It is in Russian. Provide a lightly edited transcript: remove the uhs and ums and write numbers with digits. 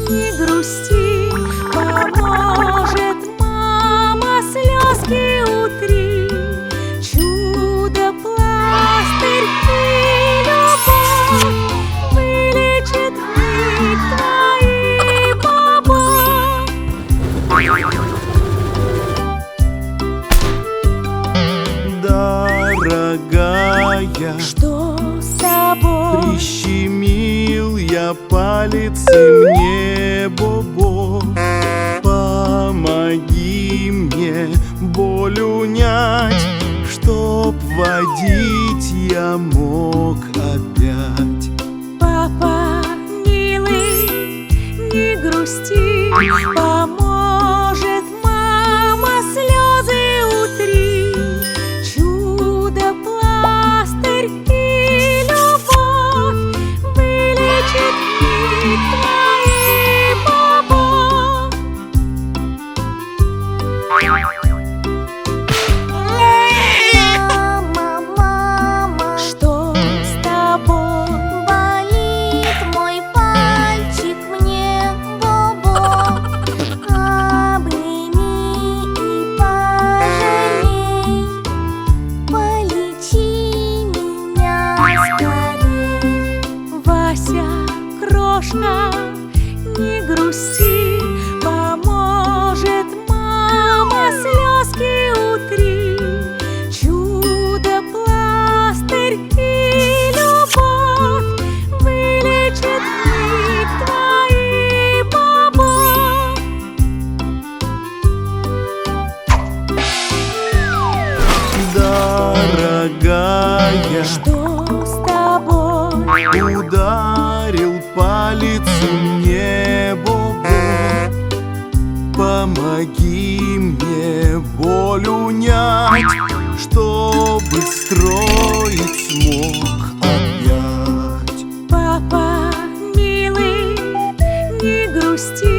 Не грусти, поможет мама, слезки утри. Чудо-пластырь и любовь вылечит миг твои бобо. Дорогая, что с тобой? Прищемил я палец, и мне бобо. Помоги мне боль унять, чтоб водить я мог опять. Папа, милый, не грусти, поможет мама, слезы утри. Чудо-пластырь и любовь вылечит миг твои бобо. Мама, что с тобой? Болит мой пальчик, мне бобо. Обними и пожалей, полечи меня скорей. Вася, крошка, не грусти, поможет мама, слезки утри. Чудо-пластырь и любовь вылечит миг твои бобо. Дорогая, Что с тобой? ударил палец, и мне бобо. Помоги мне боль унять, чтобы строить смог опять. Папа, милый, не грусти,